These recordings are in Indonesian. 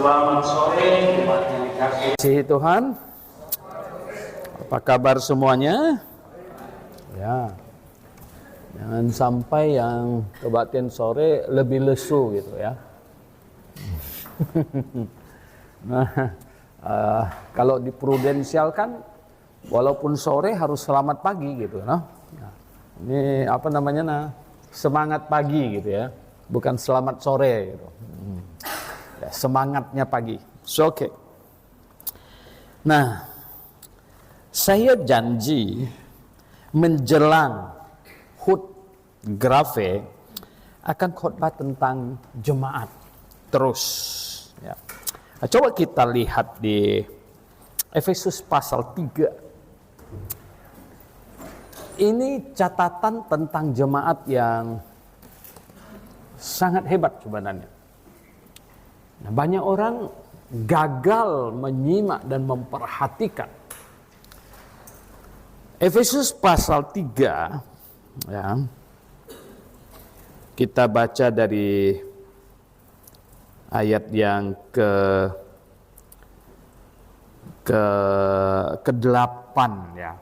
Selamat sore, jemaat yang dikasihi Tuhan. Apa kabar semuanya? Ya, jangan sampai yang kebaktian sore lebih lesu gitu ya. Nah, kalau di prudensial kan, walaupun sore harus selamat pagi gitu, no? Nah, ini apa namanya, semangat pagi gitu ya, bukan selamat sore gitu. Ya, semangatnya pagi. So, oke. Nah, saya janji menjelang HUT Grave akan khotbah tentang jemaat terus. Ya. Nah, coba kita lihat di Efesus pasal 3. Ini catatan tentang jemaat yang sangat hebat sebenarnya. Nah, banyak orang gagal menyimak dan memperhatikan. Efesus pasal 3, ya, kita baca dari ayat yang ke-8 ya.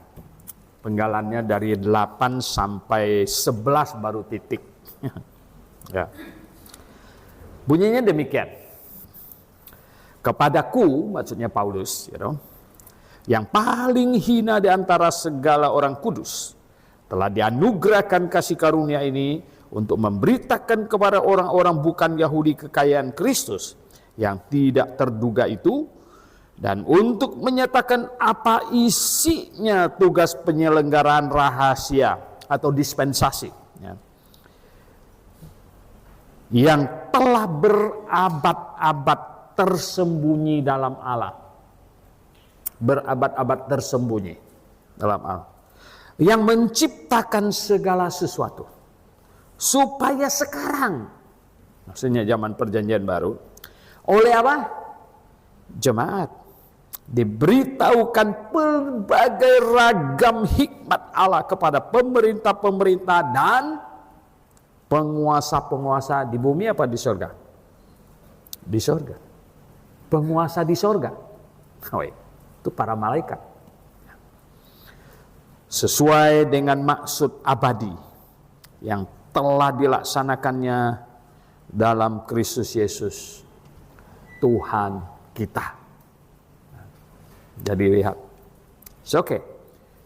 Penggalannya dari 8 sampai 11 baru titik. Ya. Bunyinya demikian. Kepadaku, maksudnya Paulus, yang paling hina di antara segala orang kudus, telah dianugerahkan kasih karunia ini untuk memberitakan kepada orang-orang bukan Yahudi kekayaan Kristus yang tidak terduga itu, dan untuk menyatakan apa isinya tugas penyelenggaraan rahasia atau dispensasi, ya, yang telah berabad-abad tersembunyi dalam Allah. Berabad-abad tersembunyi dalam Allah, yang menciptakan segala sesuatu, supaya sekarang, maksudnya zaman perjanjian baru, oleh apa? Jemaat diberitahukan berbagai ragam hikmat Allah kepada pemerintah-pemerintah dan penguasa-penguasa di bumi apa di surga? Di surga. Penguasa di surga. Oh, itu para malaikat. Sesuai dengan maksud abadi yang telah dilaksanakannya dalam Kristus Yesus, Tuhan kita. Jadi lihat. Oke.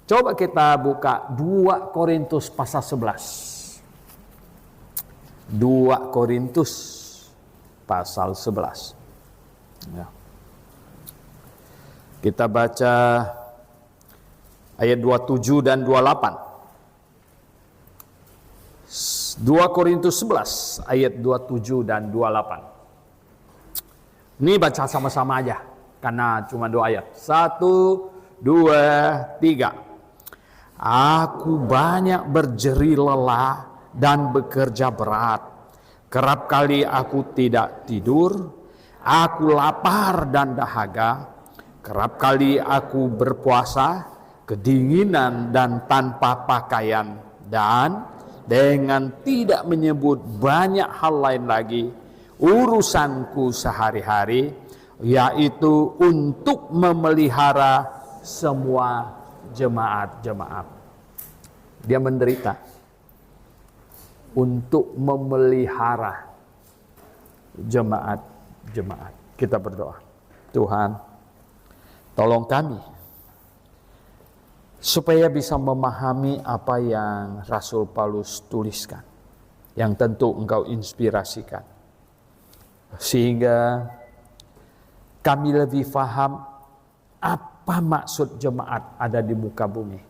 Coba kita buka 2 Korintus pasal 11. 2 Korintus pasal 11. Ya. Kita baca ayat 27 dan 28. 2 Korintus 11 ayat 27 dan 28. Ini baca sama-sama aja karena cuma 2 ayat. 1, 2, 3. Aku banyak berjerih lelah dan bekerja berat. Kerap kali aku tidak tidur. Aku lapar dan dahaga, kerap kali aku berpuasa, kedinginan dan tanpa pakaian, dan dengan tidak menyebut banyak hal lain lagi, urusanku sehari-hari, yaitu untuk memelihara semua jemaat-jemaat. Dia menderita untuk memelihara jemaat. Kita berdoa. Tuhan, tolong kami supaya bisa memahami apa yang Rasul Paulus tuliskan, yang tentu Engkau inspirasikan, sehingga kami lebih paham apa maksud jemaat ada di muka bumi.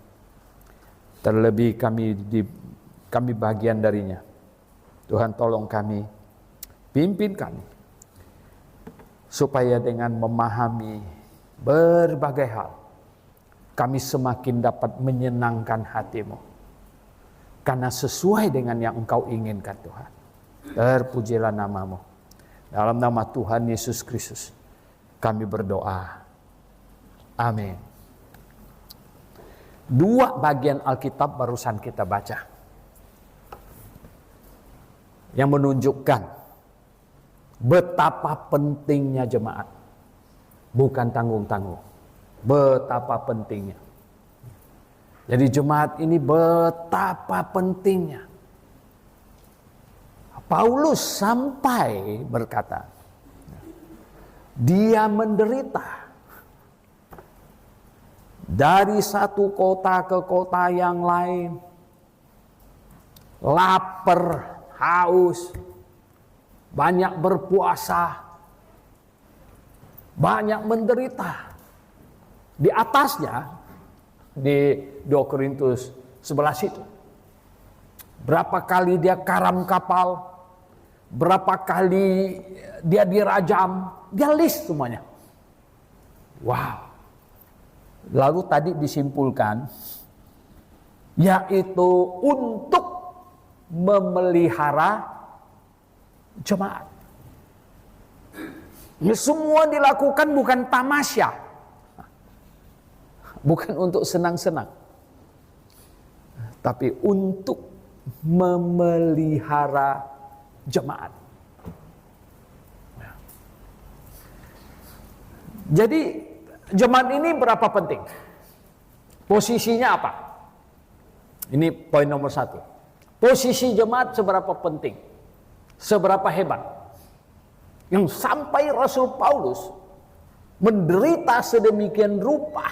Terlebih kami bagian darinya. Tuhan, tolong kami, pimpin kami, supaya dengan memahami berbagai hal, kami semakin dapat menyenangkan hati-Mu. Karena sesuai dengan yang Engkau inginkan, Tuhan. Terpujilah nama-Mu. Dalam nama Tuhan Yesus Kristus, kami berdoa. Amin. 2 bagian Alkitab barusan kita baca, yang menunjukkan Betapa pentingnya jemaat. Bukan tanggung-tanggung. Betapa pentingnya. Jadi jemaat ini betapa pentingnya. Paulus sampai berkata, dia menderita dari satu kota ke kota yang lain. Lapar, haus, banyak berpuasa, banyak menderita. Di atasnya, di 2 Korintus 11 itu, berapa kali dia karam kapal, berapa kali dia dirajam, dia list semuanya. Wow. Lalu tadi disimpulkan, yaitu untuk memelihara jemaat. Ini semua dilakukan bukan tamasya, bukan untuk senang-senang, tapi untuk memelihara jemaat. Jadi jemaat ini berapa penting? Posisinya apa? Ini poin nomor 1. Posisi jemaat seberapa penting? Seberapa hebat? Yang sampai Rasul Paulus menderita sedemikian rupa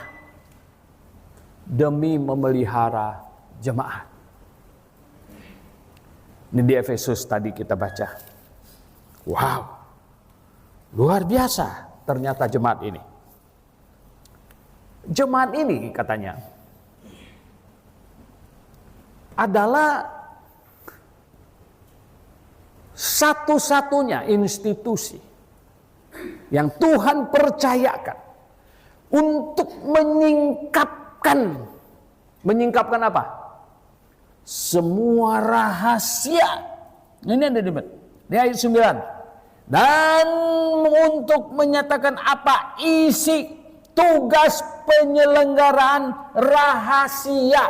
demi memelihara jemaat. Ini di Efesus tadi kita baca. Wow, luar biasa ternyata jemaat ini. Jemaat ini katanya adalah satu-satunya institusi yang Tuhan percayakan untuk menyingkapkan apa? Semua rahasia. Ini ada di ayat 9. Dan untuk menyatakan apa isi tugas penyelenggaraan rahasia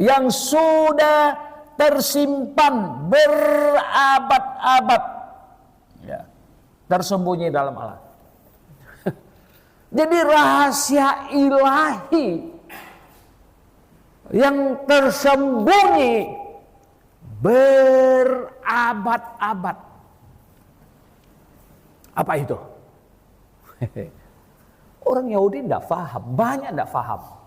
yang sudah tersimpan berabad-abad, ya, tersembunyi dalam alam. Jadi rahasia ilahi yang tersembunyi berabad-abad. Apa itu? Orang Yahudi tidak paham, banyak tidak paham.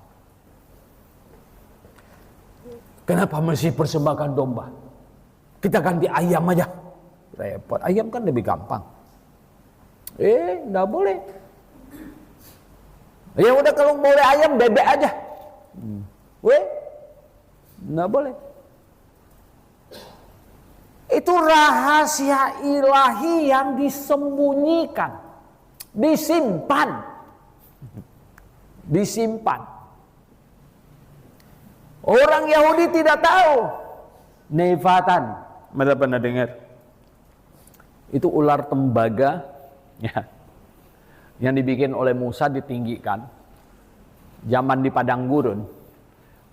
Kenapa mesti persembahkan domba? Kita ganti ayam aja. Repot. Ayam kan lebih gampang. Enggak boleh. Ya udah kalau boleh ayam, bebek aja. Enggak boleh. Itu rahasia ilahi yang disembunyikan. Disimpan. Orang Yahudi tidak tahu. Nevatan, Anda pernah dengar? Itu ular tembaga, ya, yang dibikin oleh Musa, ditinggikan. Zaman di padang gurun,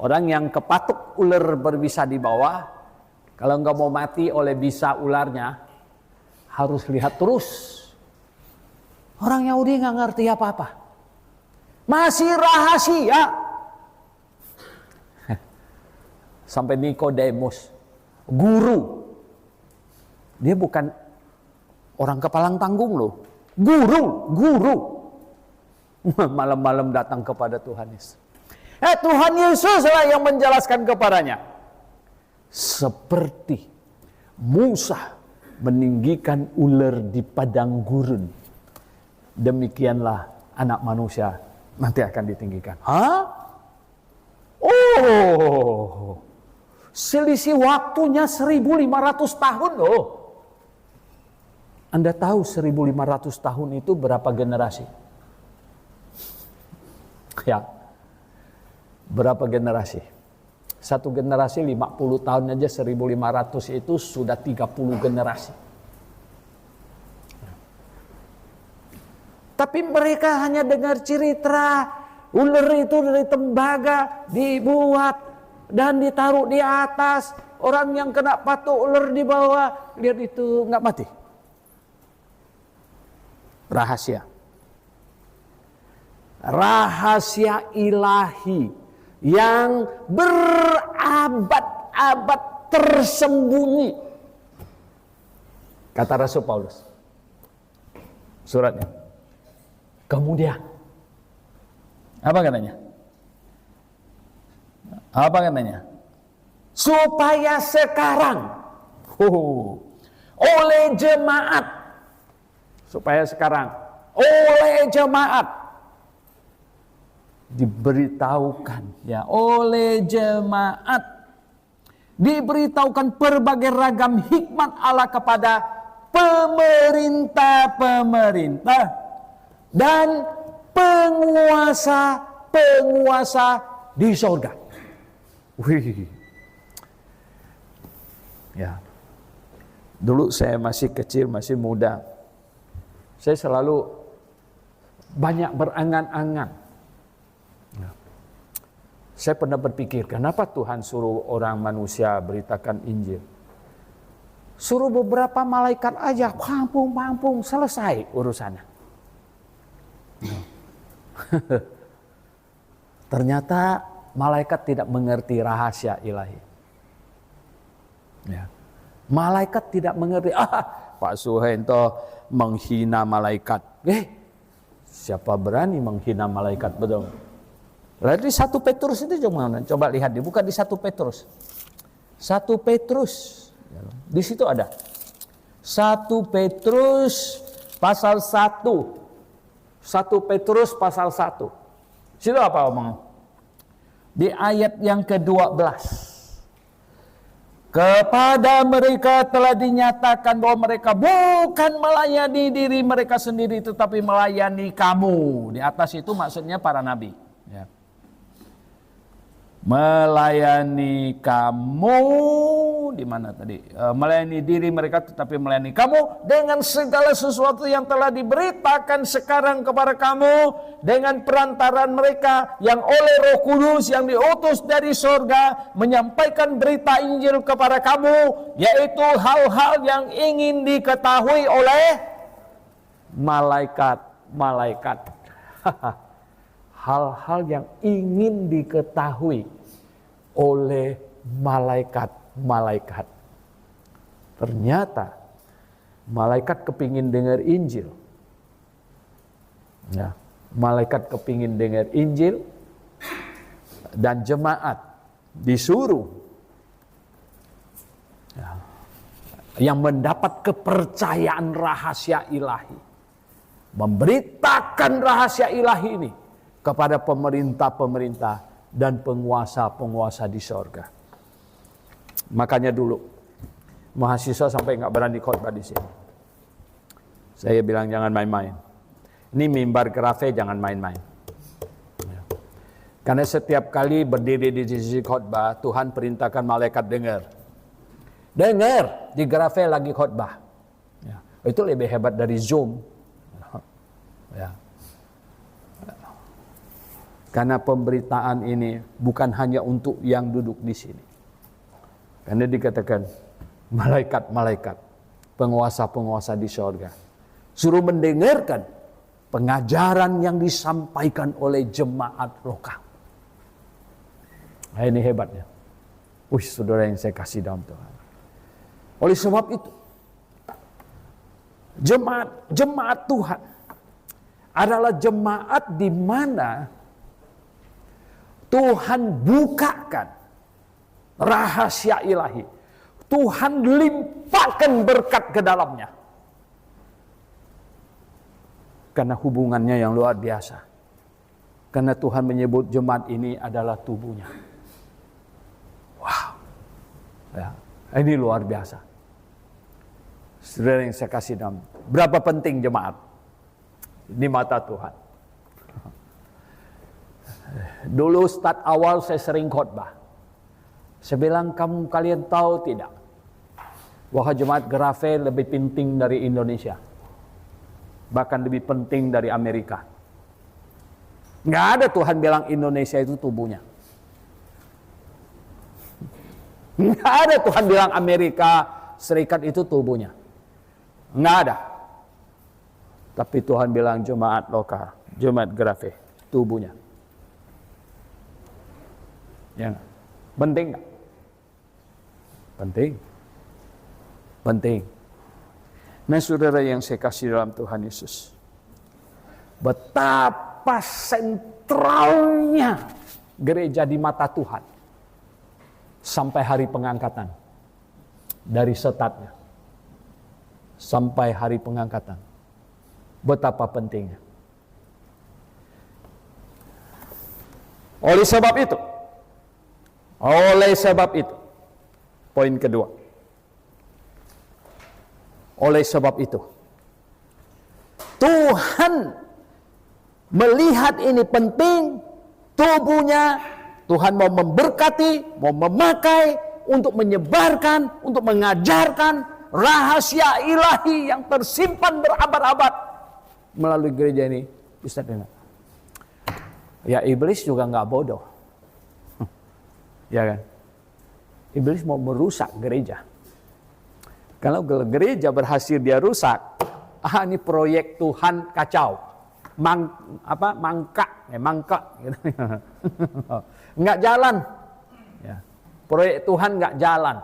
orang yang kepatuk ular berbisa di bawah, kalau nggak mau mati oleh bisa ularnya, harus lihat terus. Orang Yahudi nggak ngerti apa-apa, masih rahasia. Sampai Nikodemus, guru, dia bukan orang kepalang tanggung loh, guru, malam-malam datang kepada Tuhan Yesus. Tuhan Yesuslah yang menjelaskan kepadanya, seperti Musa meninggikan ular di padang gurun, demikianlah anak manusia nanti akan ditinggikan. Selisih waktunya 1.500 tahun loh. Anda tahu 1.500 tahun itu berapa generasi? Ya, berapa generasi? Satu generasi 50 tahun aja 1.500 itu sudah 30 generasi. Tapi mereka hanya dengar cerita ular itu dari tembaga dibuat dan ditaruh di atas. Orang yang kena patuk ular di bawah, lihat itu nggak mati. rahasia. Rahasia ilahi yang berabad-abad tersembunyi. Kata Rasul Paulus. Suratnya. Kemudian. Apa katanya? Apa katanya? Supaya sekarang. Oleh jemaat. Supaya sekarang. Oleh jemaat. Diberitahukan ya oleh jemaat, diberitahukan berbagai ragam hikmat Allah kepada pemerintah-pemerintah dan penguasa-penguasa di surga. Wih. Ya. Dulu saya masih kecil, masih muda. Saya selalu banyak berangan-angan. Saya pernah berpikir, kenapa Tuhan suruh orang manusia beritakan Injil? Suruh beberapa malaikat aja, pampung, selesai urusannya. Ternyata malaikat tidak mengerti rahasia ilahi. Ya. Malaikat tidak mengerti. Pak Suhento menghina malaikat. Siapa berani menghina malaikat, betul? Lalu di 1 Petrus itu coba lihat, dibuka di 1 Petrus. 1 Petrus. Di situ ada. 1 Petrus pasal 1. 1 Petrus pasal 1. Situ apa omong? Di ayat yang ke-12. Kepada mereka telah dinyatakan bahwa mereka bukan melayani diri mereka sendiri, tetapi melayani kamu. Di atas itu maksudnya para nabi. Ya. Melayani kamu di mana tadi? Melayani diri mereka tetapi melayani kamu dengan segala sesuatu yang telah diberitakan sekarang kepada kamu dengan perantaran mereka yang oleh Roh Kudus yang diutus dari surga menyampaikan berita Injil kepada kamu, yaitu hal-hal yang ingin diketahui oleh malaikat-malaikat. Hal-hal yang ingin diketahui oleh malaikat-malaikat. Ternyata malaikat kepingin dengar Injil. Ya, malaikat kepingin dengar Injil dan jemaat disuruh ya, yang mendapat kepercayaan rahasia ilahi, memberitakan rahasia ilahi ini kepada pemerintah-pemerintah dan penguasa-penguasa di sorga. Makanya dulu mahasiswa sampai nggak berani khotbah di sini. Saya bilang jangan main-main. Ini mimbar Grafe jangan main-main. Karena setiap kali berdiri di sisi khotbah, Tuhan perintahkan malaikat dengar. Dengar di Grafe lagi khotbah. Ya, itu lebih hebat dari Zoom. Ya. Karena pemberitaan ini bukan hanya untuk yang duduk di sini. Karena dikatakan malaikat-malaikat, penguasa-penguasa di surga, suruh mendengarkan pengajaran yang disampaikan oleh jemaat lokal. Nah, ini hebatnya. Saudara yang saya kasih dalam Tuhan. Oleh sebab itu, jemaat Tuhan adalah jemaat di mana Tuhan bukakan rahasia ilahi. Tuhan limpahkan berkat ke dalamnya. Karena hubungannya yang luar biasa. Karena Tuhan menyebut jemaat ini adalah tubuhnya. Wow. Ya, ini luar biasa. Saudara yang saya kasih dalam. Berapa penting jemaat di mata Tuhan. Dulu start awal saya sering khotbah. Saya bilang kalian tahu tidak bahwa jemaat Grafe lebih penting dari Indonesia, bahkan lebih penting dari Amerika. Nggak ada Tuhan bilang Indonesia itu tubuhnya. Nggak ada Tuhan bilang Amerika Serikat itu tubuhnya. Nggak ada. Tapi Tuhan bilang jemaat lokal, jemaat Grafe, tubuhnya. Ya, penting nggak? Penting. Penting. Nah saudara yang saya kasih dalam Tuhan Yesus, betapa sentralnya gereja di mata Tuhan sampai hari pengangkatan. Dari setatnya sampai hari pengangkatan. Betapa pentingnya. Oleh sebab itu, poin kedua. Oleh sebab itu, Tuhan melihat ini penting, tubuhnya Tuhan mau memberkati, mau memakai untuk menyebarkan, untuk mengajarkan rahasia ilahi yang tersimpan berabad-abad melalui gereja ini. Bisa dengar. Ya iblis juga nggak bodoh. Ya kan? Iblis mau merusak gereja. Kalau gereja berhasil dia rusak, ini proyek Tuhan kacau. Mangkak gitu. Nggak jalan. Ya. Proyek Tuhan nggak jalan.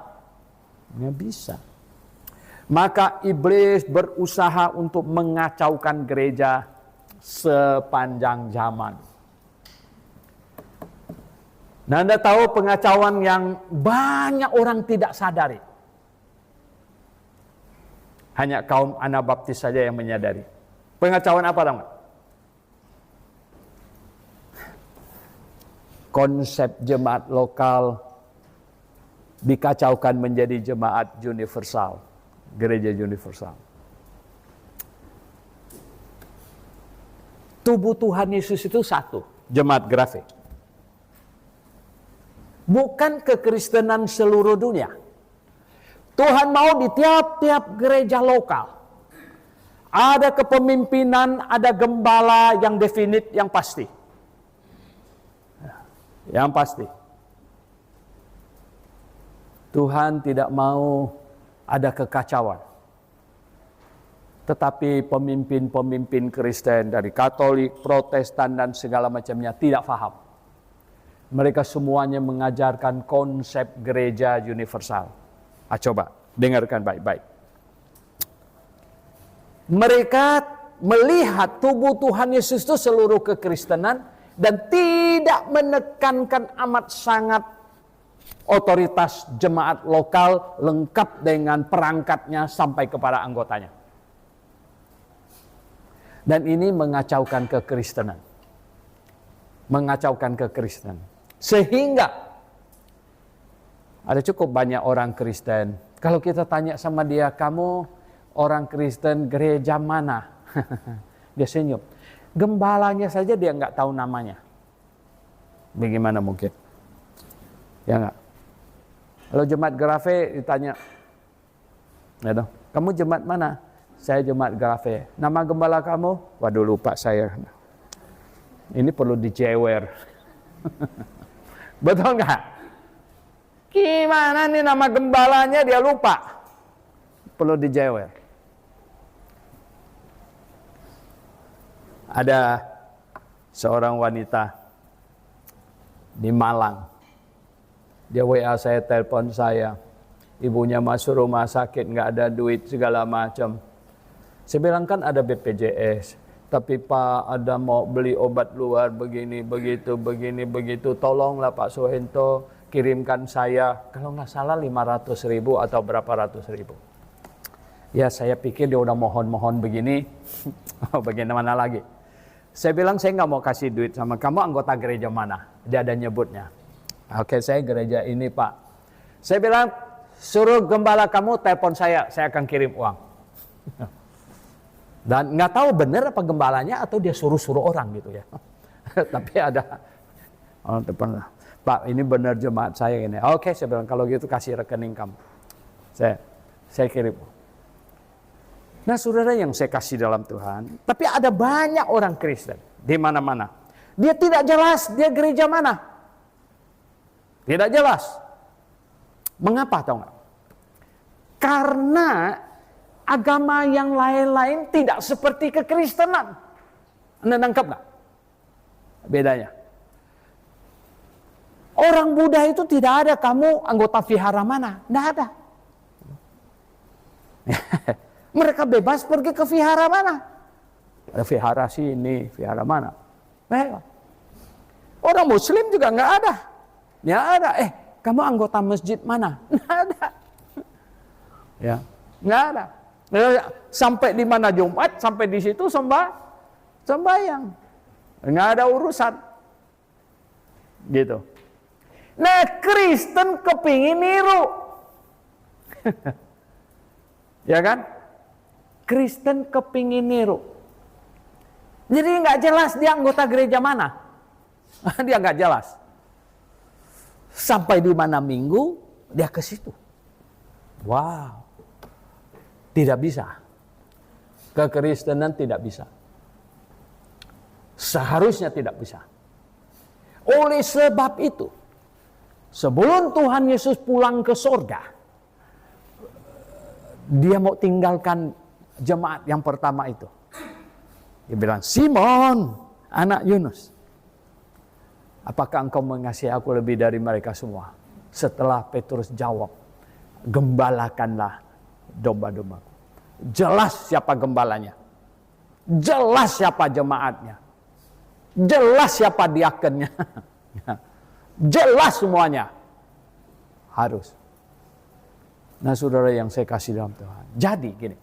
Nggak bisa. Maka iblis berusaha untuk mengacaukan gereja sepanjang zaman. Nah, Anda tahu pengacauan yang banyak orang tidak sadari. Hanya kaum Anabaptis saja yang menyadari. Pengacauan apa dong? Konsep jemaat lokal dikacaukan menjadi jemaat universal, gereja universal. Tubuh Tuhan Yesus itu satu, jemaat Grafe. Bukan kekristenan seluruh dunia. Tuhan mau di tiap-tiap gereja lokal ada kepemimpinan, ada gembala yang definit, yang pasti. Yang pasti. Tuhan tidak mau ada kekacauan. Tetapi pemimpin-pemimpin Kristen dari Katolik, Protestan dan segala macamnya tidak paham. Mereka semuanya mengajarkan konsep gereja universal. Coba dengarkan baik-baik. Mereka melihat tubuh Tuhan Yesus itu seluruh kekristenan dan tidak menekankan amat sangat otoritas jemaat lokal lengkap dengan perangkatnya sampai kepada anggotanya. Dan ini mengacaukan kekristenan. Mengacaukan kekristenan. Sehingga ada cukup banyak orang Kristen. Kalau kita tanya sama dia, kamu orang Kristen gereja mana? Dia senyum. Gembalanya saja dia nggak tahu namanya. Bagaimana mungkin? Ya nggak? Kalau jemaat Grafe ditanya, ya dong, kamu jemaat mana? Saya jemaat Grafe. Nama gembala kamu? Waduh lupa saya. Ini perlu dijewer. Betul nggak? Gimana nih nama gembalanya dia lupa? Perlu dijewer. Ada seorang wanita di Malang. Dia WA saya, telepon saya. Ibunya masuk rumah sakit, nggak ada duit, segala macam. Saya bilang kan ada BPJS. Tapi Pak, ada mau beli obat luar begini, begitu, begini, begitu. Tolonglah Pak Sohento kirimkan saya. Kalau nggak salah 500.000 atau berapa ratus ribu. Ya saya pikir dia udah mohon-mohon begini. Bagaimana lagi? Saya bilang saya nggak mau kasih duit sama kamu, anggota gereja mana? Dia ada nyebutnya. Oke, saya gereja ini Pak. Saya bilang, suruh gembala kamu telepon saya akan kirim uang. Dan nggak tahu benar apa gembalanya atau dia suruh-suruh orang gitu ya. Tapi ada orang telepon, Pak ini benar jemaat saya ini. Oke, saya bilang kalau gitu kasih rekening kamu. Saya kirim. Nah saudara yang saya kasih dalam Tuhan, tapi ada banyak orang Kristen di mana-mana. Dia tidak jelas dia gereja mana. Tidak jelas. Mengapa tahu nggak? Karena agama yang lain-lain tidak seperti kekristenan. Anda nangkap nggak bedanya? Orang Buddha itu tidak ada kamu anggota vihara mana, tidak ada. Mereka bebas pergi ke vihara mana. Ada vihara sini, vihara mana. Orang Muslim juga nggak ada. Ya ada. Kamu anggota masjid mana? Nggak ada. Ya, nggak ada. Sampai di mana Jumat, sampai di situ sembahyang. Nggak ada urusan. Gitu. Nah, Kristen kepingin niru. Ya kan? Kristen kepingin niru. Jadi nggak jelas dia anggota gereja mana. Dia nggak jelas. Sampai di mana minggu, dia ke situ. Wow. Tidak bisa. Kekristenan tidak bisa. Seharusnya tidak bisa. Oleh sebab itu, sebelum Tuhan Yesus pulang ke surga, dia mau tinggalkan jemaat yang pertama itu. Dia bilang, Simon, anak Yunus, apakah engkau mengasihi aku lebih dari mereka semua? Setelah Petrus jawab, gembalakanlah domba-dombaku. Jelas siapa gembalanya. Jelas siapa jemaatnya. Jelas siapa diakennya. Jelas semuanya. Harus. Nah, saudara yang saya kasih dalam Tuhan. Jadi gini.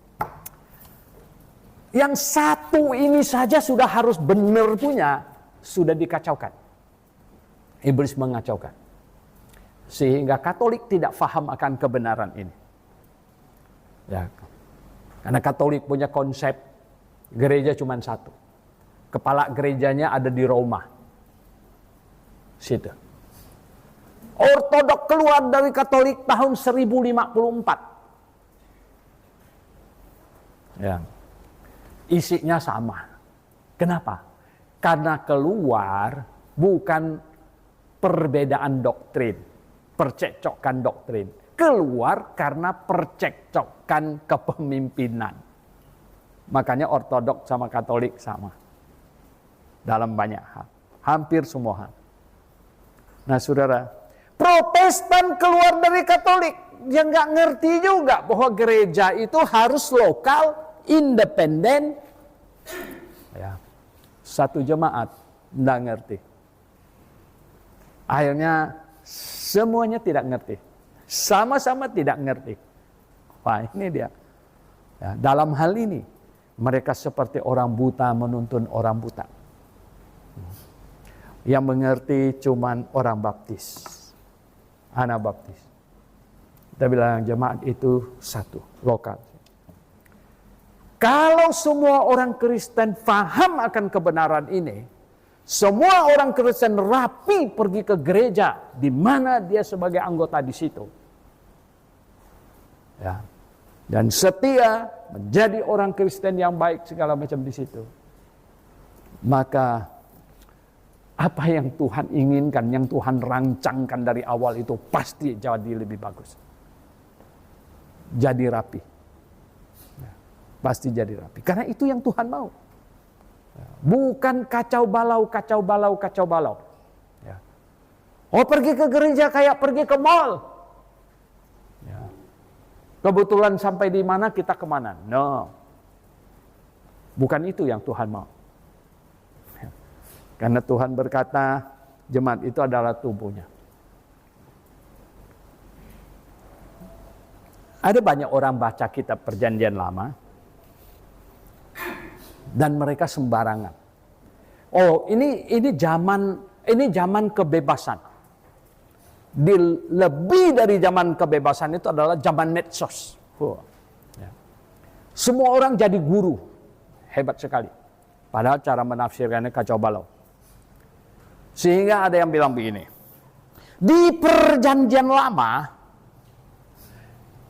Yang satu ini saja sudah harus benar punya. Sudah dikacaukan. Iblis mengacaukan. Sehingga Katolik tidak paham akan kebenaran ini. Ya. Karena Katolik punya konsep gereja cuma satu. Kepala gerejanya ada di Roma. Situ. Ortodok keluar dari Katolik tahun 1054. Ya. Isinya sama. Kenapa? Karena keluar bukan perbedaan doktrin, percekcokan doktrin. Keluar karena percekcokan kepemimpinan. Makanya Ortodok sama Katolik sama. Dalam banyak hal. Hampir semua hal. Nah, saudara, Protestan keluar dari Katolik. Dia nggak ngerti juga bahwa gereja itu harus lokal, independen. Ya. Satu jemaat nggak ngerti. Akhirnya semuanya tidak ngerti. Sama-sama tidak ngerti. Wah, ini dia. Ya, dalam hal ini mereka seperti orang buta menuntun orang buta. Yang mengerti cuman orang baptis. Anak baptis. Kita bilang jemaat itu satu, lokal. Kalau semua orang Kristen paham akan kebenaran ini, semua orang Kristen rapi pergi ke gereja di mana dia sebagai anggota di situ. Ya. Dan setia menjadi orang Kristen yang baik segala macam di situ. Maka apa yang Tuhan inginkan, yang Tuhan rancangkan dari awal itu pasti jadi lebih bagus. Jadi rapi. Ya. Pasti jadi rapi. Karena itu yang Tuhan mau. Bukan kacau balau. Ya. Oh, pergi ke gereja kayak pergi ke mall. Ya. Kebetulan sampai di mana kita kemana? No. Bukan itu yang Tuhan mau. Ya. Karena Tuhan berkata jemaat itu adalah tubuhnya. Ada banyak orang baca kitab Perjanjian Lama. Dan mereka sembarangan. Oh, ini zaman kebebasan. Lebih dari zaman kebebasan itu adalah zaman medsos. Ya. Semua orang jadi guru. Hebat sekali. Padahal cara menafsirkannya kacau balau. Sehingga ada yang bilang begini. Di Perjanjian Lama,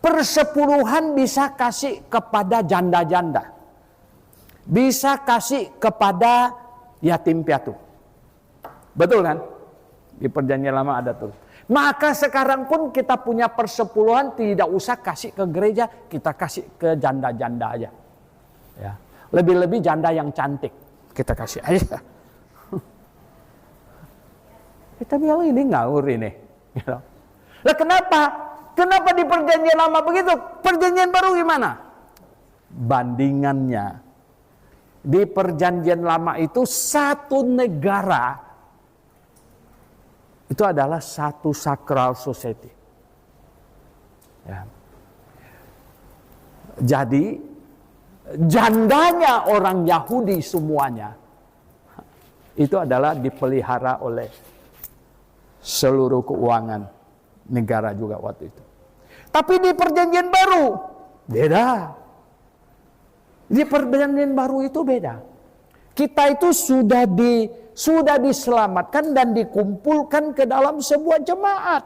persepuluhan bisa kasih kepada janda-janda. Bisa kasih kepada yatim piatu. Betul kan? Di Perjanjian Lama ada tuh. Maka sekarang pun kita punya persepuluhan, tidak usah kasih ke gereja, kita kasih ke janda-janda aja. Ya. Lebih-lebih janda yang cantik, kita kasih aja. Kita bilang ini ngawur ini. Lah kenapa? Kenapa di perjanjian lama begitu? Perjanjian baru gimana? Bandingannya. Di perjanjian lama itu satu negara itu adalah satu sacral society. Ya. Jadi jandanya orang Yahudi semuanya itu adalah dipelihara oleh seluruh keuangan negara juga waktu itu. Tapi di perjanjian baru beda. Di perjanjian baru itu beda. Kita itu sudah diselamatkan dan dikumpulkan ke dalam sebuah jemaat.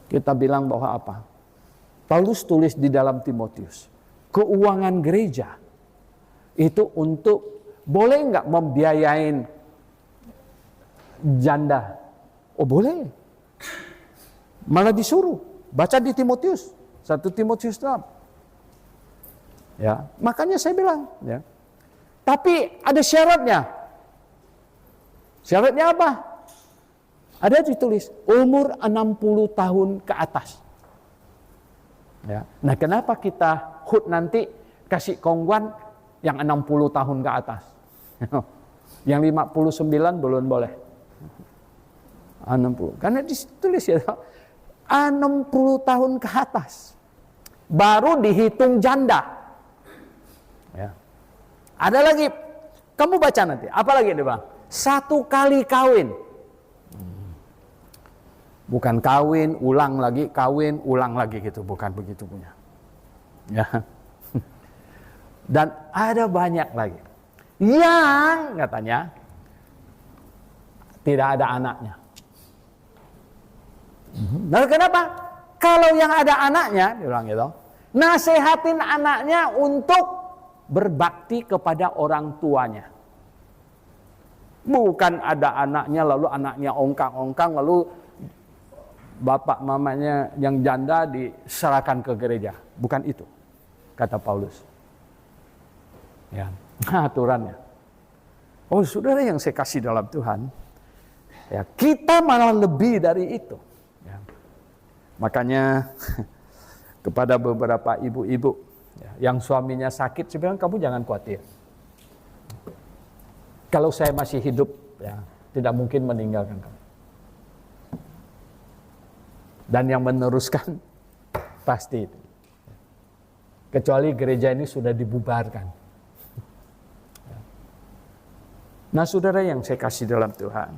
Kita bilang bahwa apa? Paulus tulis di dalam Timotius, keuangan gereja itu untuk boleh nggak membiayain janda? Oh boleh. Malah disuruh. Baca di Timotius, 1 Timotius 6. Ya, makanya saya bilang, ya. Tapi ada syaratnya. Syaratnya apa? Ada ditulis umur 60 tahun ke atas. Ya. Nah, kenapa kita HUT nanti kasih kongguan yang 60 tahun ke atas? Yang 59 belum boleh. 60. Karena ditulis ya 60 tahun ke atas. Baru dihitung janda. Ya. Ada lagi, kamu baca nanti. Apa lagi dia bang? 1 kali kawin. Bukan kawin, ulang lagi gitu. Bukan begitu punya. Ya. Dan ada banyak lagi. Yang katanya tidak ada anaknya. Nah kenapa? Kalau yang ada anaknya, dia bilang gitu, nasehatin anaknya untuk berbakti kepada orang tuanya. Bukan ada anaknya lalu anaknya ongkang-ongkang lalu bapak mamanya yang janda diserahkan ke gereja. Bukan itu, kata Paulus. Ya, aturannya. Oh saudara yang saya kasih dalam Tuhan, ya kita malah lebih dari itu. Ya. Makanya kepada beberapa ibu-ibu yang suaminya sakit, saya bilang kamu jangan khawatir. Kalau saya masih hidup, ya tidak mungkin meninggalkan kamu. Dan yang meneruskan pasti itu. Kecuali gereja ini sudah dibubarkan. Nah saudara yang saya kasih dalam Tuhan,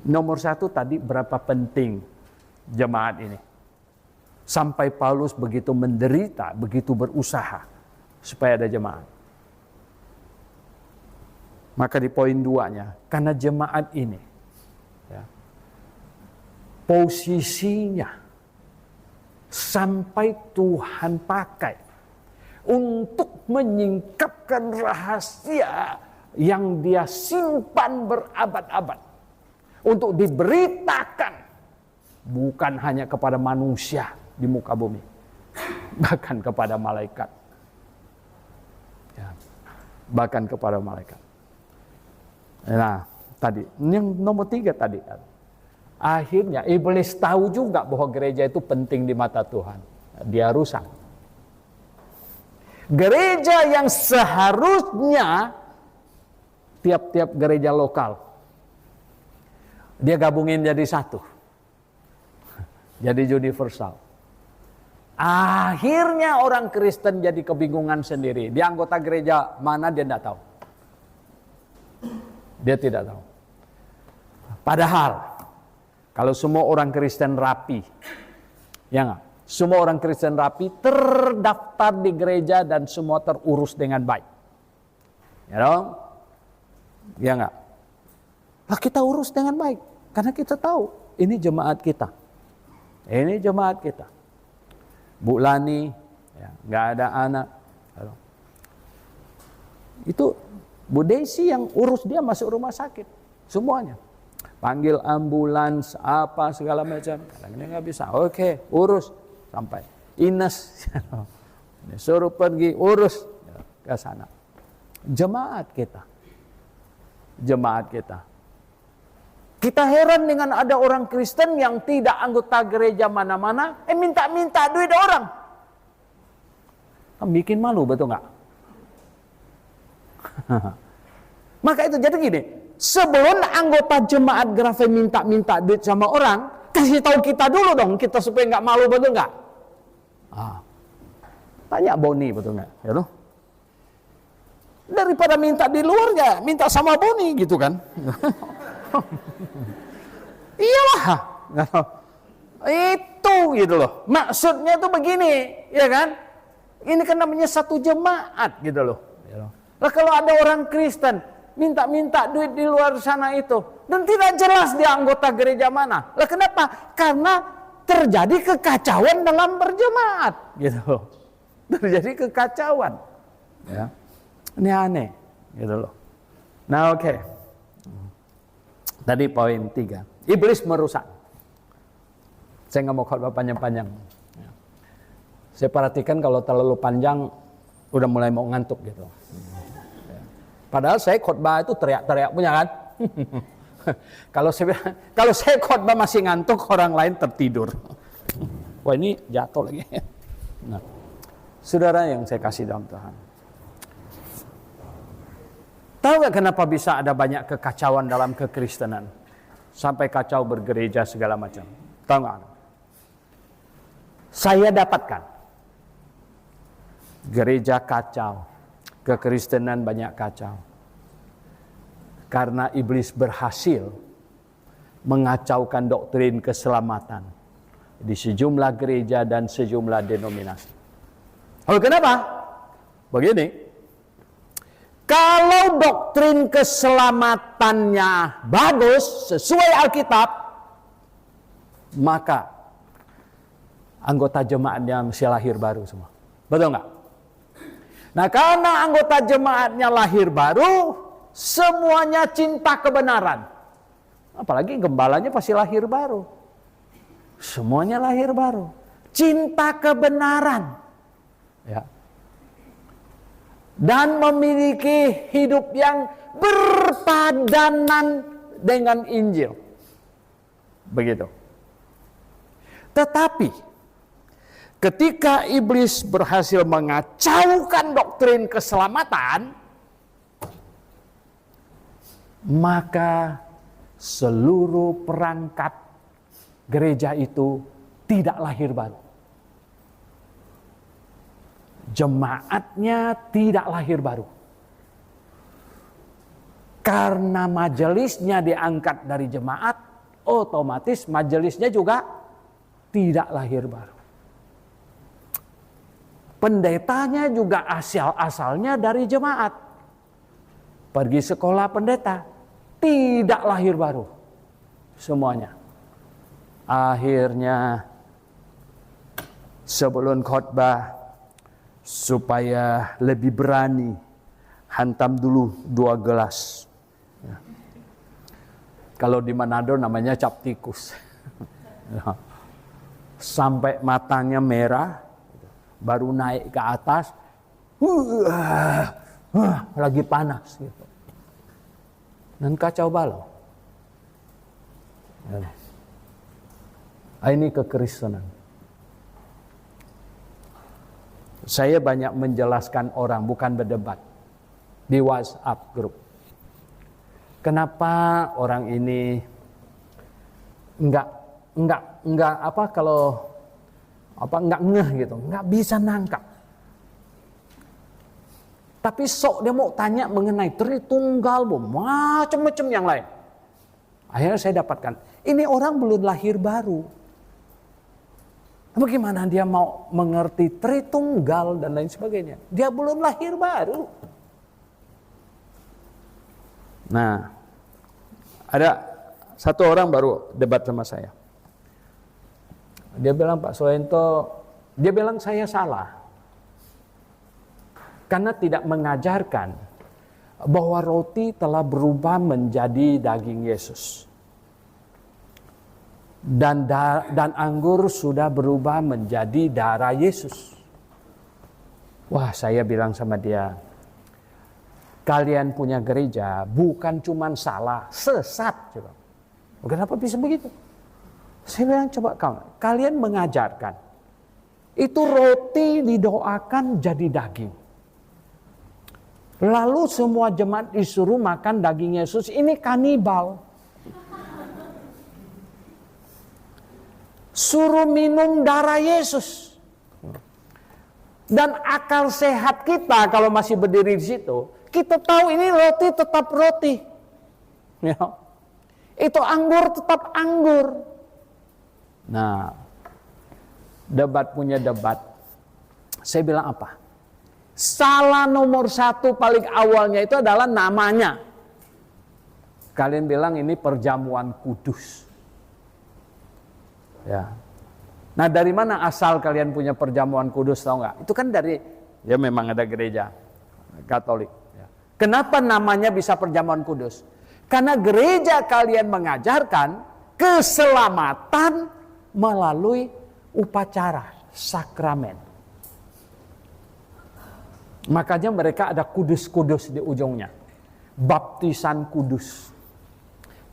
nomor 1 tadi berapa penting jemaat ini. Sampai Paulus begitu menderita, begitu berusaha supaya ada jemaat. Maka di poin 2-nya, karena jemaat ini ya, posisinya sampai Tuhan pakai untuk menyingkapkan rahasia yang dia simpan berabad-abad untuk diberitakan bukan hanya kepada manusia di muka bumi, bahkan kepada malaikat. Ya, bahkan kepada malaikat. Nah, tadi yang nomor 3 tadi. Akhirnya iblis tahu juga bahwa gereja itu penting di mata Tuhan. Dia rusak. Gereja yang seharusnya tiap-tiap gereja lokal dia gabungin jadi satu. Jadi universal. Akhirnya orang Kristen jadi kebingungan sendiri. Dia anggota gereja mana dia tidak tahu. Dia tidak tahu. Padahal kalau semua orang Kristen rapi, ya enggak? Semua orang Kristen rapi terdaftar di gereja dan semua terurus dengan baik. Ya dong? Ya enggak? Lah kita urus dengan baik karena kita tahu ini jemaat kita. Ini jemaat kita. Bu Lani, ya, nggak ada anak. Itu Bu Desi yang urus dia masuk rumah sakit. Semuanya. Panggil ambulans, apa segala macam. Kadang-kadang nggak bisa. Oke, urus sampai. Ines, suruh pergi urus ke sana. Jemaat kita. Kita heran dengan ada orang Kristen yang tidak anggota gereja mana-mana, minta-minta duit orang. Bikin malu, betul nggak? Maka itu jadi gini, sebelum anggota jemaat Grafe minta-minta duit sama orang, kasih tahu kita dulu dong, kita supaya nggak malu, betul nggak? Tanya Boni, betul nggak? Ya loh. Daripada minta di luar ya, minta sama Boni gitu kan? Iyalah, itu gitu loh. Maksudnya tuh begini, ya kan? Ini kan namanya satu jemaat gitu loh. Lah kalau ada orang Kristen minta-minta duit di luar sana itu, dan tidak jelas dia anggota gereja mana. Lah kenapa? Karena terjadi kekacauan dalam berjemaat, gitu. Terjadi kekacauan, ya. Ini aneh, gitu loh. Nah, oke. Tadi poin 3, iblis merusak. Saya nggak mau khotbah panjang-panjang. Saya perhatikan kalau terlalu panjang, udah mulai mau ngantuk gitu. Padahal saya khotbah itu teriak-teriak punya kan. Kalau saya khotbah masih ngantuk, orang lain tertidur. Wah, ini jatuh lagi. Nah, saudara yang saya kasih dalam Tuhan, tahu gak kenapa bisa ada banyak kekacauan dalam kekristenan? Sampai kacau bergereja segala macam. Tahu gak? Saya dapatkan. Gereja kacau. Kekristenan banyak kacau. Karena iblis berhasil mengacaukan doktrin keselamatan di sejumlah gereja dan sejumlah denominasi. Lalu kenapa? Begini. Kalau doktrin keselamatannya bagus, sesuai Alkitab, maka anggota jemaatnya mesti lahir baru semua. Betul nggak? Nah, karena anggota jemaatnya lahir baru, semuanya cinta kebenaran. Apalagi gembalanya pasti lahir baru. Semuanya lahir baru. Cinta kebenaran. Ya. Dan memiliki hidup yang berpadanan dengan Injil. Begitu. Tetapi ketika iblis berhasil mengacaukan doktrin keselamatan, maka seluruh perangkat gereja itu tidak lahir baru. Jemaatnya tidak lahir baru. Karena majelisnya diangkat dari jemaat, otomatis majelisnya juga tidak lahir baru. Pendetanya juga asalnya dari jemaat. Pergi sekolah pendeta, tidak lahir baru. Semuanya. Akhirnya sebelum khotbah, supaya lebih berani, hantam dulu 2 gelas. Ya. Kalau di Manado namanya cap tikus. Ya. Sampai matanya merah, baru naik ke atas, lagi panas. Gitu. Dan kacau balau. Ya. Ini kekristenan. Saya banyak menjelaskan orang, bukan berdebat di WhatsApp grup. Kenapa orang ini enggak ngeh gitu, enggak bisa nangkap. Tapi sok dia mau tanya mengenai Tritunggal, macam-macam yang lain. Akhirnya saya dapatkan, ini orang belum lahir baru. Bagaimana dia mau mengerti Tritunggal dan lain sebagainya? Dia belum lahir baru. Nah, ada satu orang baru debat sama saya. Dia bilang, Pak Soento, dia bilang saya salah. Karena tidak mengajarkan bahwa roti telah berubah menjadi daging Yesus. Dan anggur sudah berubah menjadi darah Yesus. Wah, saya bilang sama dia, kalian punya gereja bukan cuma salah, sesat juga. Kenapa bisa begitu? Saya bilang, coba kalian mengajarkan. Itu roti didoakan jadi daging. Lalu semua jemaat disuruh makan daging Yesus, ini kanibal. Suruh minum darah Yesus. Dan akal sehat kita kalau masih berdiri di situ, kita tahu ini roti tetap roti. Ya. Itu anggur tetap anggur. Nah, debat punya debat. Saya bilang apa? Salah nomor satu paling awalnya itu adalah namanya. Kalian bilang ini perjamuan kudus. Ya. Nah, dari mana asal kalian punya perjamuan kudus, tahu nggak? Itu kan dari, ya memang ada gereja Katolik. Ya. Kenapa namanya bisa perjamuan kudus? Karena gereja kalian mengajarkan keselamatan melalui upacara, sakramen. Makanya mereka ada kudus-kudus di ujungnya. Baptisan kudus.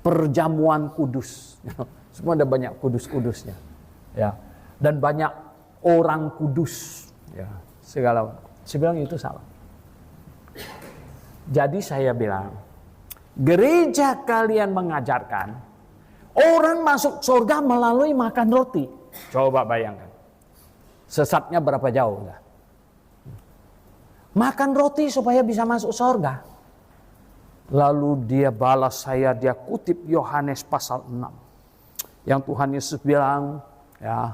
Perjamuan kudus. Semua ada banyak kudus-kudusnya. Ya. Dan banyak orang kudus. Ya. Segala. Saya bilang itu salah. Jadi saya bilang, gereja kalian mengajarkan orang masuk surga melalui makan roti. Coba bayangkan. Sesatnya berapa jauh? Makan roti supaya bisa masuk surga. Lalu dia balas saya, dia kutip Yohanes pasal 6. Yang Tuhan Yesus bilang, ya,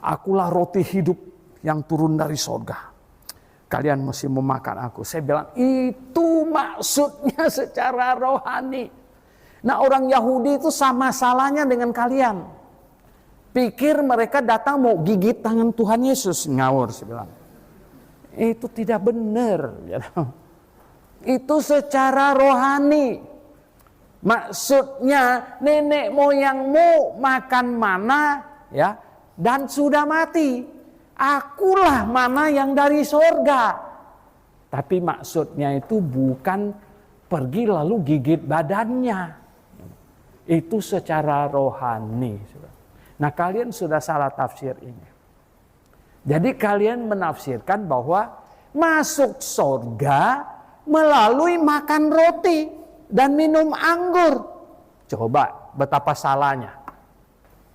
akulah roti hidup yang turun dari surga. Kalian mesti memakan aku. Saya bilang, itu maksudnya secara rohani. Nah, orang Yahudi itu sama salahnya dengan kalian. Pikir mereka datang mau gigit tangan Tuhan Yesus. Ngawur, saya bilang. Itu tidak benar. Itu secara rohani. Maksudnya nenek moyangmu makan mana, ya, dan sudah mati. Akulah mana yang dari surga. Tapi maksudnya itu bukan pergi lalu gigit badannya. Itu secara rohani. Nah, kalian sudah salah tafsir ini. Jadi kalian menafsirkan bahwa masuk surga melalui makan roti dan minum anggur. Coba betapa salahnya.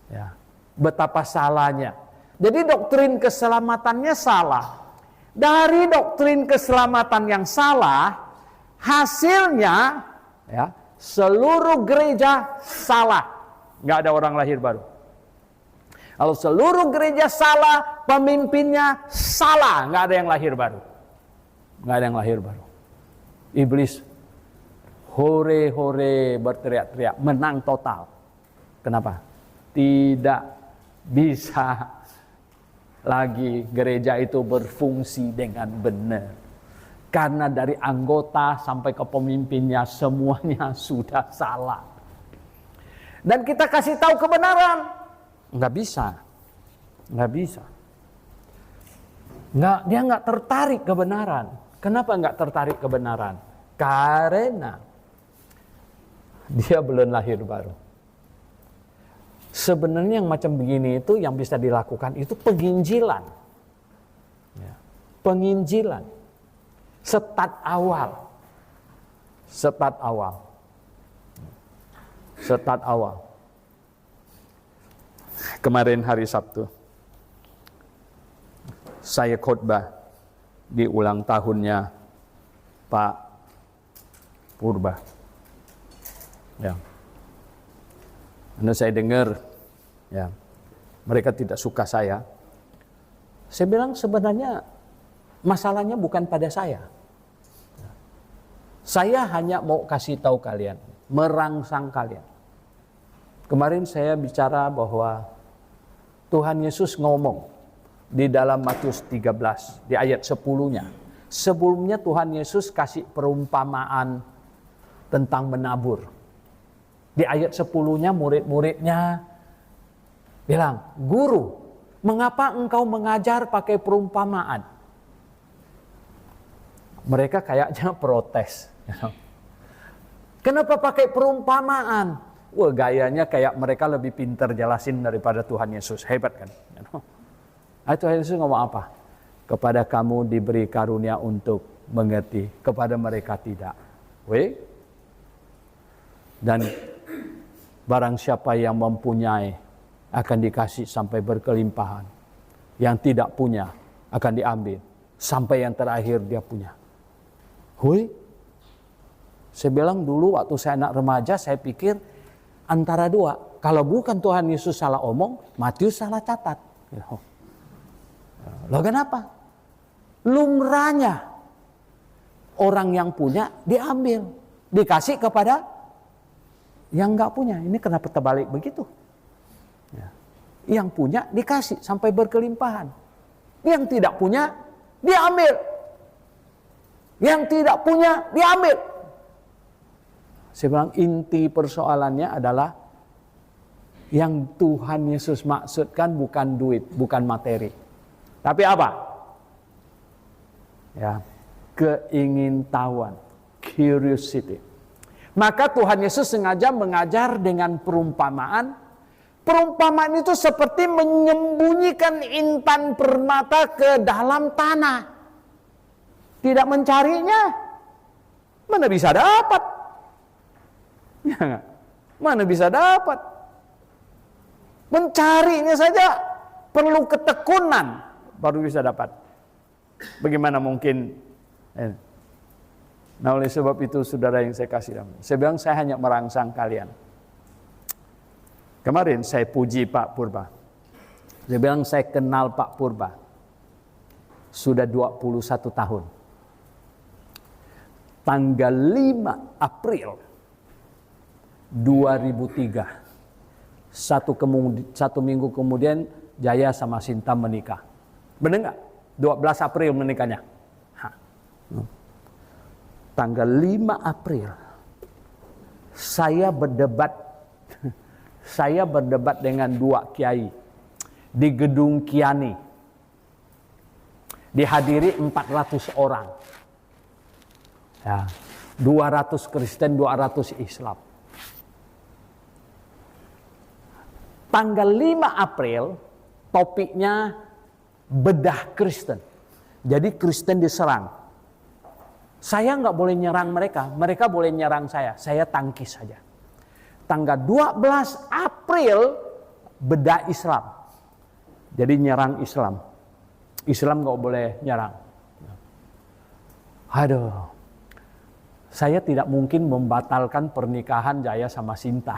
Ya, betapa salahnya. Jadi doktrin keselamatannya salah. Dari doktrin keselamatan yang salah, hasilnya ya, seluruh gereja salah. Nggak ada orang lahir baru. Kalau seluruh gereja salah, pemimpinnya salah, nggak ada yang lahir baru. Nggak ada yang lahir baru. Iblis hore-hore berteriak-teriak, menang total. Kenapa? Tidak bisa lagi gereja itu berfungsi dengan benar. Karena dari anggota sampai ke pemimpinnya semuanya sudah salah. Dan kita kasih tahu kebenaran. Nggak bisa. Nggak bisa. Dia nggak tertarik kebenaran. Kenapa nggak tertarik kebenaran? Karena dia belum lahir baru. Sebenarnya yang macam begini itu yang bisa dilakukan itu penginjilan. Ya. Penginjilan. Start awal. Start awal. Start awal. Kemarin hari Sabtu, saya khotbah di ulang tahunnya Pak Purba. Ya. Karena saya dengar, ya, mereka tidak suka saya. Saya bilang sebenarnya masalahnya bukan pada saya. Saya hanya mau kasih tahu kalian, merangsang kalian. Kemarin saya bicara bahwa Tuhan Yesus ngomong di dalam Matius 13, di ayat 10-nya. Sebelumnya Tuhan Yesus kasih perumpamaan tentang menabur. Di ayat 10-nya murid-muridnya bilang, "Guru, mengapa engkau mengajar pakai perumpamaan?" Mereka kayaknya protes. Kenapa pakai perumpamaan? Wah, gayanya kayak mereka lebih pintar jelasin daripada Tuhan Yesus. Hebat kan? Tuhan Yesus ngomong apa? Kepada kamu diberi karunia untuk mengerti, kepada mereka tidak. Dan barang siapa yang mempunyai akan dikasih sampai berkelimpahan. Yang tidak punya akan diambil sampai yang terakhir dia punya. Saya bilang dulu waktu saya anak remaja, saya pikir antara dua. Kalau bukan Tuhan Yesus salah omong, Matius salah catat. Loh kenapa? Lumrahnya orang yang punya diambil, dikasih kepada yang nggak punya. Ini kenapa terbalik begitu? Yang punya dikasih sampai berkelimpahan. Yang tidak punya diambil. Yang tidak punya diambil. Saya bilang inti persoalannya adalah yang Tuhan Yesus maksudkan bukan duit, bukan materi. Tapi apa? Keingintahuan, curiosity. Maka Tuhan Yesus sengaja mengajar dengan perumpamaan. Perumpamaan itu seperti menyembunyikan intan permata ke dalam tanah. Tidak mencarinya, mana bisa dapat? Mana bisa dapat? Mencarinya saja perlu ketekunan baru bisa dapat. Bagaimana mungkin? Nah, oleh sebab itu saudara yang saya kasih, saya bilang saya hanya merangsang kalian. Kemarin saya puji Pak Purba. Saya bilang saya kenal Pak Purba sudah 21 tahun. Tanggal 5 April 2003, satu minggu kemudian Jaya sama Sinta menikah. Benar nggak? 12 April menikahnya. Tanggal 5 April saya berdebat dengan dua kiai di gedung Kiani. Dihadiri 400 orang. 200 Kristen, 200 Islam. Tanggal 5 April topiknya bedah Kristen. Jadi Kristen diserang. Saya nggak boleh nyerang mereka, mereka boleh nyerang saya tangkis saja. Tanggal 12 April bedah Islam. Jadi nyerang Islam. Islam nggak boleh nyerang. Aduh, saya tidak mungkin membatalkan pernikahan Jaya sama Sinta.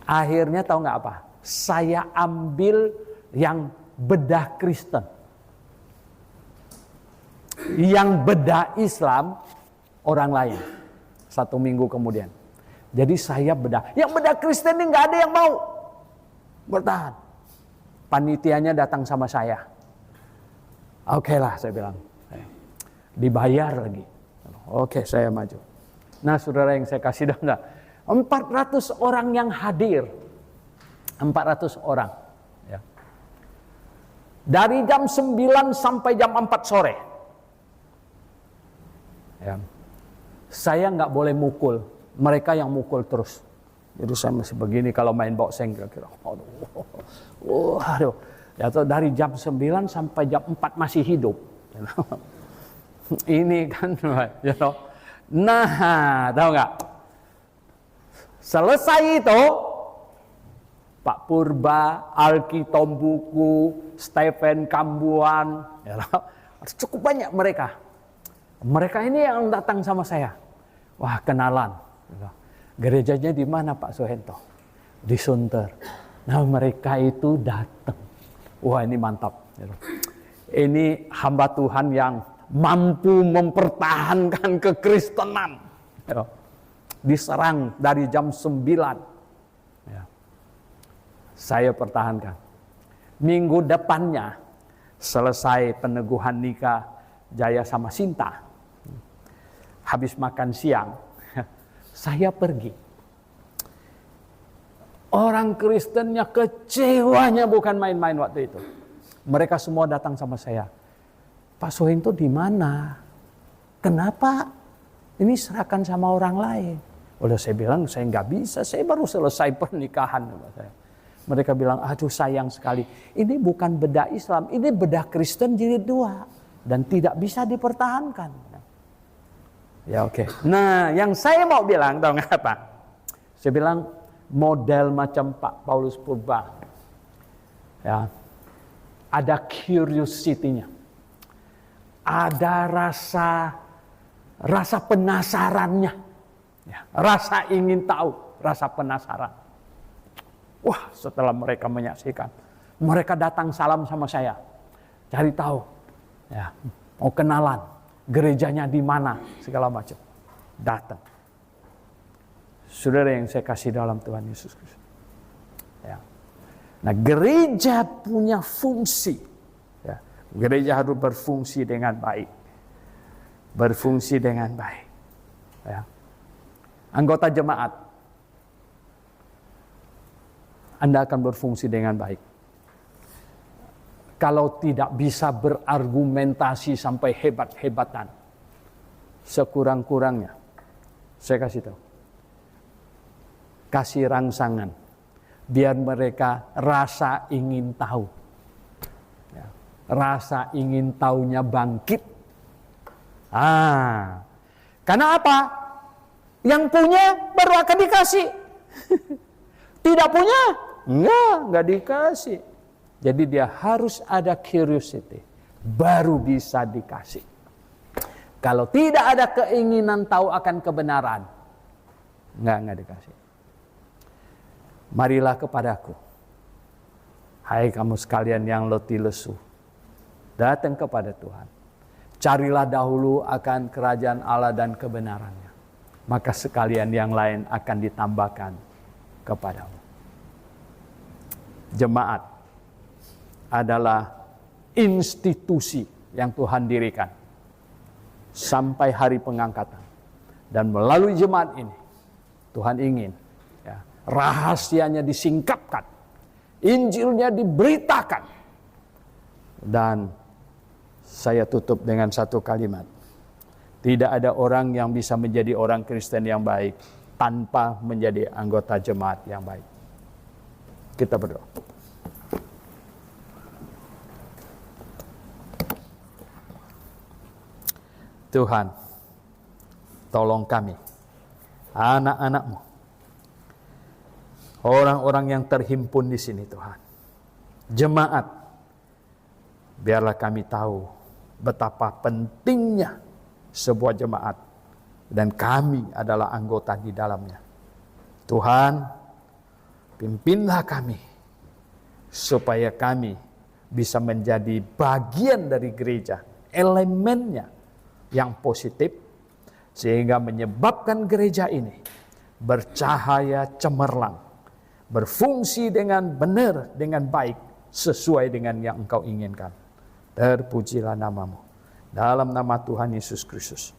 Akhirnya tahu nggak apa? Saya ambil yang bedah Kristen. Yang bedah Islam orang lain. 1 minggu kemudian. Jadi saya bedah. Yang bedah Kristen ini nggak ada yang mau bertahan. Panitianya datang sama saya. Oke lah saya bilang. Dibayar lagi. Oke saya maju. Nah saudara yang saya kasih dana. 400 orang yang hadir. 400 orang. Ya. Dari jam 9 sampai jam 4 sore. Ya. Saya nggak boleh mukul, mereka yang mukul terus. Jadi saya masih begini kalau main boxing kira-kira. Aduh. Ya, dari jam 9 sampai jam 4 masih hidup. Ini kan, Nah, tahu nggak? Selesai itu, Pak Purba, Alki Tombuku, Stephen Kambuan, cukup banyak mereka. Mereka ini yang datang sama saya. Wah, kenalan. Gerejanya di mana Pak Sohento? Di Sunter. Nah, mereka itu datang. Wah, ini mantap. Ini hamba Tuhan yang mampu mempertahankan kekristenan. Diserang dari jam 9. Saya pertahankan. Minggu depannya, Selesai peneguhan nikah Jaya sama Sinta, habis makan siang, saya pergi. Orang Kristennya kecewanya bukan main-main waktu itu. Mereka semua datang sama saya. Pak Sohing itu di mana? Kenapa ini serahkan sama orang lain? Oleh saya bilang, saya nggak bisa, saya baru selesai pernikahan. Mereka bilang, aduh sayang sekali. Ini bukan bedah Islam, ini bedah Kristen jilid 2. Dan tidak bisa dipertahankan. Ya oke. Nah yang saya mau bilang, tahu nggak apa? Saya bilang, model macam Pak Paulus Purba. Ya, ada curiosity-nya. Ada rasa penasarannya. Ya, rasa ingin tahu, rasa penasaran. Wah, setelah mereka menyaksikan, mereka datang salam sama saya, cari tahu, ya, mau kenalan, gerejanya di mana, segala macam. Datang. Saudara yang saya kasih dalam Tuhan Yesus Kristus. Ya. Nah, gereja punya fungsi. Ya. Gereja harus berfungsi dengan baik. Berfungsi dengan baik. Ya. Anggota jemaat, Anda akan berfungsi dengan baik. Kalau tidak bisa berargumentasi sampai hebat-hebatan, sekurang-kurangnya, saya kasih tahu, kasih rangsangan, biar mereka rasa ingin tahu. Ya, rasa ingin tahunya bangkit. Karena apa? Yang punya baru akan dikasih. Tidak punya, enggak dikasih. Jadi dia harus ada curiosity, baru bisa dikasih. Kalau tidak ada keinginan tahu akan kebenaran, enggak dikasih. Marilah kepadaku, hai kamu sekalian yang letih lesu, datang kepada Tuhan. Carilah dahulu akan kerajaan Allah dan kebenarannya, maka sekalian yang lain akan ditambahkan kepadamu. Jemaat adalah institusi yang Tuhan dirikan sampai hari pengangkatan. Dan melalui jemaat ini, Tuhan ingin rahasianya disingkapkan, Injilnya diberitakan. Dan saya tutup dengan satu kalimat. Tidak ada orang yang bisa menjadi orang Kristen yang baik tanpa menjadi anggota jemaat yang baik. Kita berdoa. Tuhan, tolong kami, anak-anak-Mu, orang-orang yang terhimpun di sini Tuhan, jemaat, biarlah kami tahu betapa pentingnya sebuah jemaat dan kami adalah anggota di dalamnya. Tuhan, pimpinlah kami supaya kami bisa menjadi bagian dari gereja, elemennya yang positif, sehingga menyebabkan gereja ini bercahaya cemerlang, berfungsi dengan benar, dengan baik, sesuai dengan yang Engkau inginkan. Terpujilah nama-Mu. Dalam nama Tuhan Yesus Kristus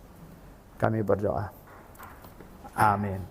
kami berdoa. Amin.